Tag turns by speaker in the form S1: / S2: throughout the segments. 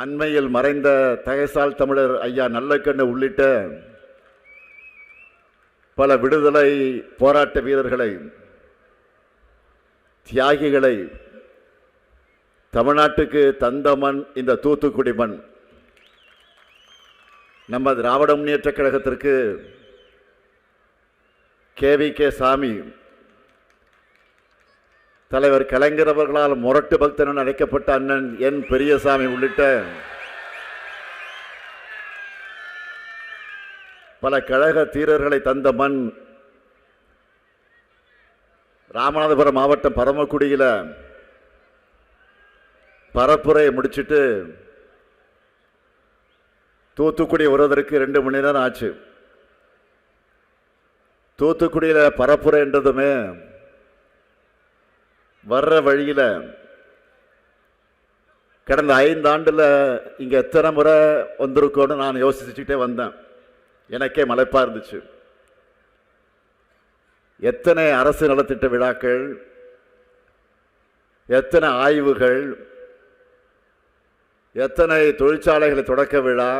S1: அண்மையில் மறைந்த தகைசால் தமிழர் ஐயா நல்லக்கண்ணு உள்ளிட்ட பல விடுதலை போராட்ட வீரர்களை, தியாகிகளை தமிழ்நாட்டுக்கு தந்த மண் இந்த தூத்துக்குடி மண். நம்ம திராவிட முன்னேற்ற கழகத்திற்கு KVK சாமி, தலைவர் கலைஞர் அவர்களால் முரட்டு பக்தன் என அழைக்கப்பட்ட அண்ணன் என் பெரியசாமி உள்ளிட்ட பல கழக தீரர்களை தந்த மண். ராமநாதபுரம் மாவட்டம் பரமக்குடியில் பரப்புரையை முடிச்சுட்டு தூத்துக்குடி வருவதற்கு 2 மணி நேரம் ஆச்சு. தூத்துக்குடியில் பரப்புரை என்றதுமே வர்ற வழியில் கடந்த 5 ஆண்டில் இங்கே எத்தனை முறை வந்திருக்கோன்னு நான் யோசிச்சுக்கிட்டே வந்தேன். எனக்கே மலைப்பாக இருந்துச்சு. எத்தனை அரசு நலத்திட்ட விழாக்கள், எத்தனை ஆய்வுகள், எத்தனை தொழிற்சாலைகளை தொடக்க விழா,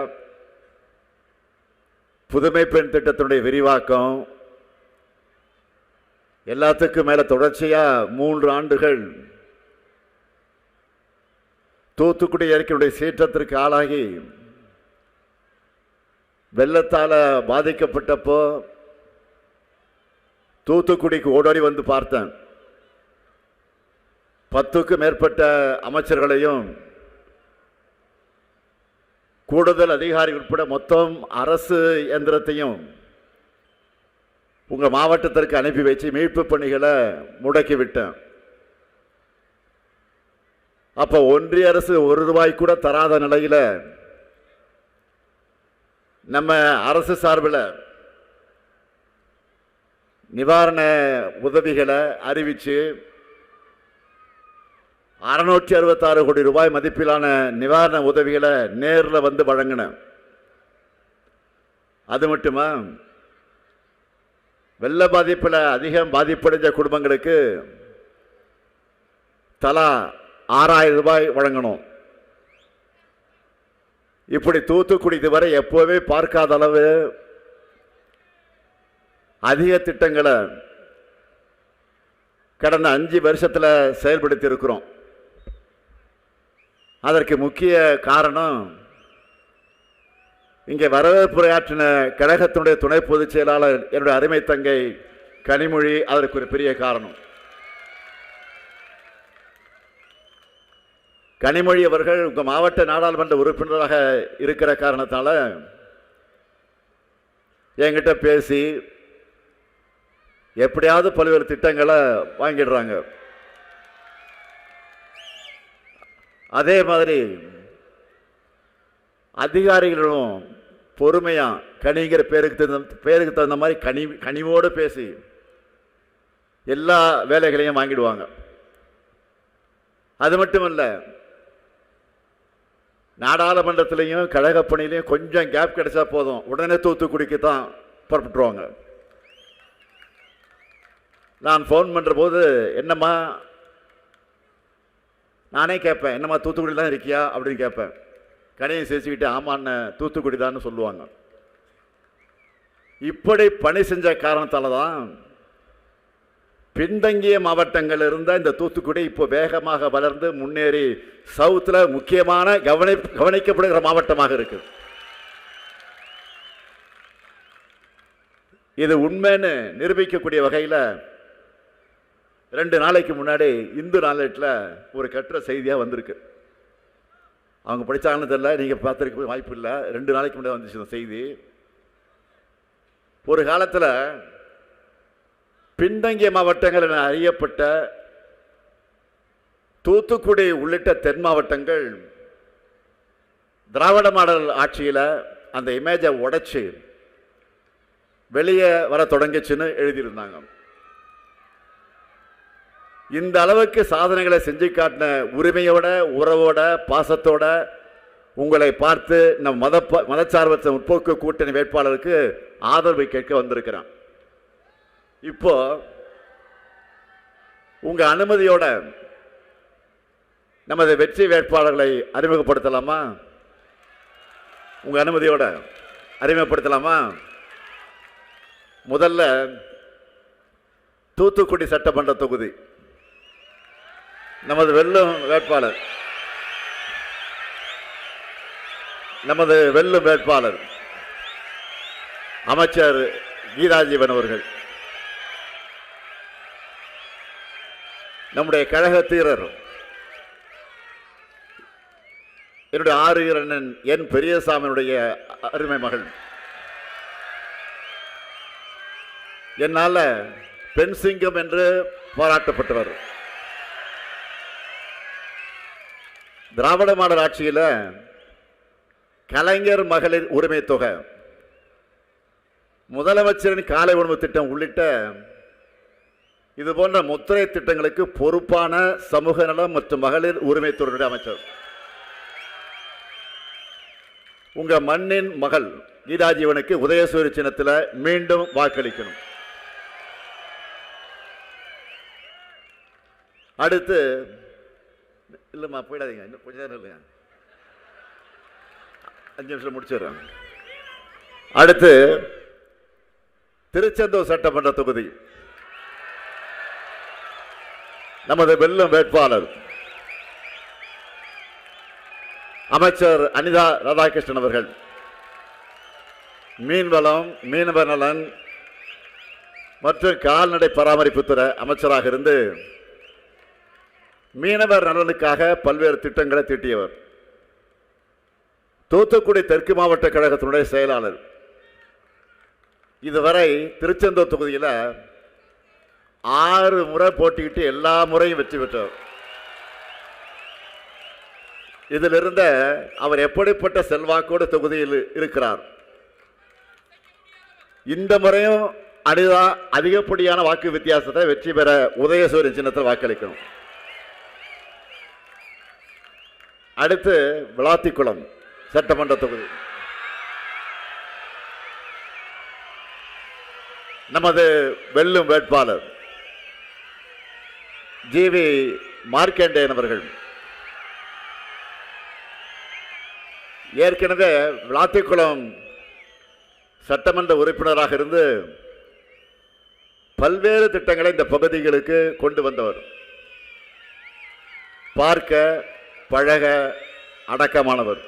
S1: புதுமை பெண் திட்டத்தினுடைய விரிவாக்கம், எல்லாத்துக்கும் மேல தொடர்ச்சியாக 3 ஆண்டுகள் தூத்துக்குடி இயற்கையுடைய சீற்றத்திற்கு ஆளாகி வெள்ளத்தால் பாதிக்கப்பட்டப்போ தூத்துக்குடிக்கு ஓடோடி வந்து பார்த்தேன். 10க்கும் மேற்பட்ட அமைச்சர்களையும் கூடுதல் அதிகாரி உட்பட மொத்தம் அரசு இயந்திரத்தையும் உங்கள் மாவட்டத்திற்கு அனுப்பி வச்சு மீட்பு பணிகளை முடக்கிவிட்டேன். அப்போ ஒன்றிய அரசு 1 ரூபாய் கூட தராத நிலையில் நம்ம அரசு சார்பில் நிவாரண உதவிகளை அறிவித்து 666 கோடி ரூபாய் மதிப்பிலான நிவாரண உதவிகளை நேரில் வந்து வழங்கின. அது மட்டுமா, வெள்ள பாதிப்பில் அதிகம் பாதிப்படைஞ்ச குடும்பங்களுக்கு தலா 6000 ரூபாய் வழங்கணும். இப்படி தூத்துக்குடி இதுவரை எப்போவே பார்க்காத அளவு அதிக திட்டங்களை கடந்த 5 வருஷத்தில் செயல்படுத்தி இருக்கிறோம். அதற்கு முக்கிய காரணம், இங்கே வரவேற்புரையாற்றின கழகத்தினுடைய துணை பொதுச் செயலாளர் என்னுடைய அருமை தங்கை கனிமொழி அதற்கு ஒரு பெரிய காரணம். கனிமொழி அவர்கள் உங்கள் மாவட்ட நாடாளுமன்ற உறுப்பினராக இருக்கிற காரணத்தால் என்கிட்ட பேசி எப்படியாவது பல்வேறு திட்டங்களை வாங்கிடுறாங்க. அதே மாதிரி அதிகாரிகளும் பொறுமையாக கனிங்கிற பேருக்கு தகுந்த மாதிரி கனிவோடு பேசி எல்லா வேலைகளையும் வாங்கிடுவாங்க. அது மட்டுமல்ல, நாடாளுமன்றத்திலையும் கழக பணியிலையும் கொஞ்சம் கேப் கிடைச்சா போதும், உடனே தூத்துக்குடிக்கு தான் புறப்பட்டுருவாங்க. நான் ஃபோன் பண்ணுற போது, என்னம்மா, நானே கேட்பேன், என்னம்மா தூத்துக்குடி தான் இருக்கியா அப்படின்னு கேட்பேன். கனியை சிரிச்சுக்கிட்டு ஆமான்னு தூத்துக்குடி தான் சொல்லுவாங்க. இப்படி பணி செஞ்ச காரணத்தால் தான் பின்தங்கிய மாவட்டங்கள் இருந்த இந்த தூத்துக்குடி இப்போ வேகமாக வளர்ந்து முன்னேறி சவுத்தில் முக்கியமான கவனிக்கப்படுகிற மாவட்டமாக இருக்கு. இது உண்மைன்னு நிரூபிக்கக்கூடிய வகையில் 2 நாளைக்கு முன்னாடி இந்து நாளேட்டில் ஒரு கட்டுரை செய்தியாக வந்திருக்கு. அவங்க படித்தாங்கன்னு தெரியல, நீங்கள் பார்த்துருக்க வாய்ப்பு இல்லை. 2 நாளைக்கு முன்னாடி வந்துச்சு இந்த செய்தி. ஒரு காலத்தில் பின்தங்கிய மாவட்டங்கள் என அறியப்பட்ட தூத்துக்குடி உள்ளிட்ட தென் மாவட்டங்கள் திராவிட மாடல் ஆட்சியில் அந்த இமேஜை உடைச்சு வெளியே வர தொடங்கிச்சுன்னு எழுதியிருந்தாங்க. இந்த அளவுக்கு சாதனைகளை செஞ்சு காட்டின உரிமையோட, உறவோட, பாசத்தோட உங்களை பார்த்து நம் மதச்சார்பற்ற முற்போக்கு கூட்டணி வேட்பாளருக்கு ஆதரவு கேட்க வந்திருக்கிறான். இப்போ உங்க அனுமதியோட நமது வெற்றி வேட்பாளர்களை அறிமுகப்படுத்தலாமா? உங்க அனுமதியோட அறிமுகப்படுத்தலாமா? முதல்ல தூத்துக்குடி சட்டமன்ற தொகுதி நமது வெல்லும் வேட்பாளர் அமைச்சர் கீதாஜீவன் அவர்கள், நம்முடைய கழக தீரர் என்னுடைய ஆறுயிர் அண்ணன் என் பெரியசாமியுடைய அருமை மகள், என்னால பெண் சிங்கம் என்று பாராட்டப்பட்டவர். திராவிட மாடல் ஆட்சியில் கலைஞர் மகளிர் உரிமை தொகை, முதலமைச்சரின் காலை உணவு திட்டம் உள்ளிட்ட இது போன்ற முத்திரை திட்டங்களுக்கு பொறுப்பான சமூக நலம் மற்றும் மகளிர் உரிமை துறை அமைச்சர். உங்க மண்ணின் மகள் கீதாஜீவனுக்கு உதயசூரிய சின்னத்தில் மீண்டும் வாக்களிக்கணும். அடுத்து இல்லைம்மா போயிடாதீங்க, இன்னும் கொஞ்ச நேரம் இல்லைங்க, 5 நிமிஷம் முடிச்சிடுறேன். அடுத்து திருச்செந்தூர் சட்டமன்ற தொகுதி நமது வெல்லும் வேட்பாளர் அமைச்சர் அனிதா ராதாகிருஷ்ணன் அவர்கள், மீன்வளம், மீனவர் நலன் மற்றும் கால்நடை பராமரிப்புத்துறை அமைச்சராக இருந்து மீனவர் நலனுக்காக பல்வேறு திட்டங்களை தீட்டியவர். தூத்துக்குடி தெற்கு மாவட்ட கழகத்தினுடைய செயலாளர். இதுவரை திருச்செந்தூர் தொகுதியில் 6 முறை போட்டியிட்டு எல்லா முறையும் வெற்றி பெற்றவர். இதிலிருந்த அவர் எப்படிப்பட்ட செல்வாக்கோடு தொகுதியில் இருக்கிறார். இந்த முறையும் அதிகப்படியான வாக்கு வித்தியாசத்தை வெற்றி பெற உதயசூரியன் சின்னத்தில் வாக்களிக்கணும். அடுத்து விளாத்திக்குளம் சட்டமன்ற தொகுதி நமது வெல்லும் வேட்பாளர் ஜிவி மார்க்கண்டேயன் அவர்கள். ஏற்கனவே விளாத்திக்குளம் சட்டமன்ற உறுப்பினராக இருந்து பல்வேறு திட்டங்களை இந்த பகுதிகளுக்கு கொண்டு வந்தவர். பார்க்க பழக அடக்கமானவர்.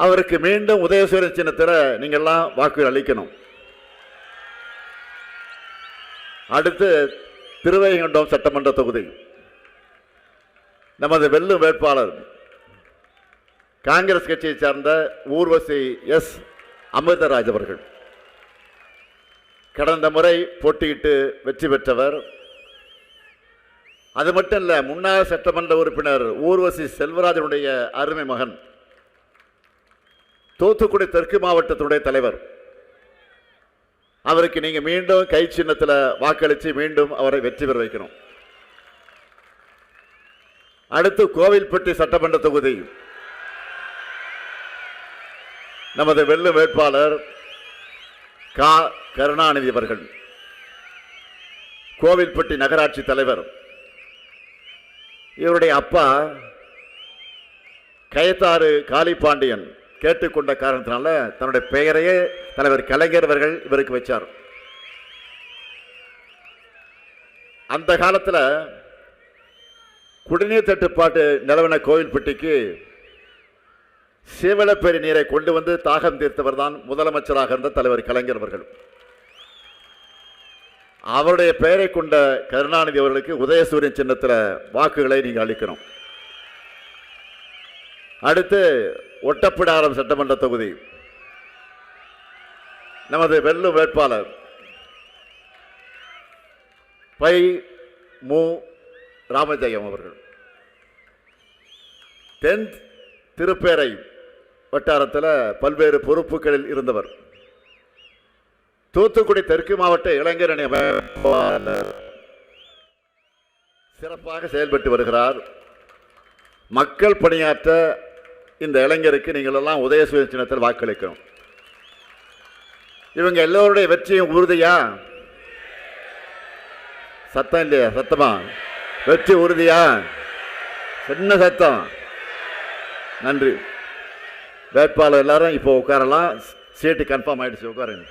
S1: அவருக்கு மீண்டும் உதயசூரியன் சின்னத்தில் நீங்கள்லாம் வாக்கு அளிக்கணும். அடுத்து திருவைகுண்டம் சட்டமன்ற தொகுதி நமது வெல்லும் வேட்பாளர் காங்கிரஸ் கட்சியை சார்ந்த ஊர்வசி எஸ் அமிர்தராஜ் அவர்கள். கடந்த முறை போட்டியிட்டு வெற்றி பெற்றவர். அது மட்டும் இல்ல, முன்னாள் சட்டமன்ற உறுப்பினர் ஊர்வசி செல்வராஜனுடைய அருமை மகன், தூத்துக்குடி தெற்கு மாவட்டத்தினுடைய தலைவர். அவருக்கு நீங்க மீண்டும் கை சின்னத்தில் வாக்களித்து மீண்டும் அவரை வெற்றி பெற வைக்கணும். அடுத்து கோவில்பட்டி சட்டமன்ற தொகுதி நமது வெல்லும் வேட்பாளர் கா கருணாநிதி அவர்கள், கோவில்பட்டி நகராட்சி தலைவர். இவருடைய அப்பா கயத்தாறு காளிபாண்டியன் கேட்டுக்கொண்ட காரணத்தினால தன்னுடைய பெயரையே தலைவர் கலைஞர் அவர்கள் இவருக்கு வச்சார். அந்த காலத்தில் குடிநீர் தட்டுப்பாட்டு நிலவன கோவில்பட்டிக்கு சீவலப்பேரி நீரை கொண்டு வந்து தாகம் தீர்த்தவர் தான் முதலமைச்சராக இருந்த தலைவர் கலைஞர் அவர்கள். அவருடைய பெயரை கொண்ட கருணாநிதி அவர்களுக்கு உதயசூரியன் சின்னத்தில் வாக்குகளை நீங்கள் அளிக்கணும். அடுத்து ஒட்டப்பிடாரம் சட்டமன்ற தொகுதி நமது வெல்லும் வேட்பாளர் பை மு ராமஜெயம் அவர்கள். தென் திருப்பேரை வட்டாரத்தில் பல்வேறு பொறுப்புகளில் இருந்தவர். தூத்துக்குடி தெற்கு மாவட்ட இளைஞர் அணி சிறப்பாக செயல்பட்டு வருகிறார். மக்கள் பணியாற்ற இந்த இளைஞருக்கு நீங்கள் எல்லாம் உதயசூரியன் சின்னத்தில் வாக்களிக்கணும். இவங்க எல்லோருடைய வெற்றியும் உறுதியா? சத்தம் இல்லையா? சத்தமா வெற்றி உறுதியா? சின்ன சத்தம். நன்றி. வேட்பாளர் எல்லாரும் இப்போ உட்காரலாம். சீட்டு கன்ஃபார்ம் ஆயிடுச்சு, உட்காருங்க.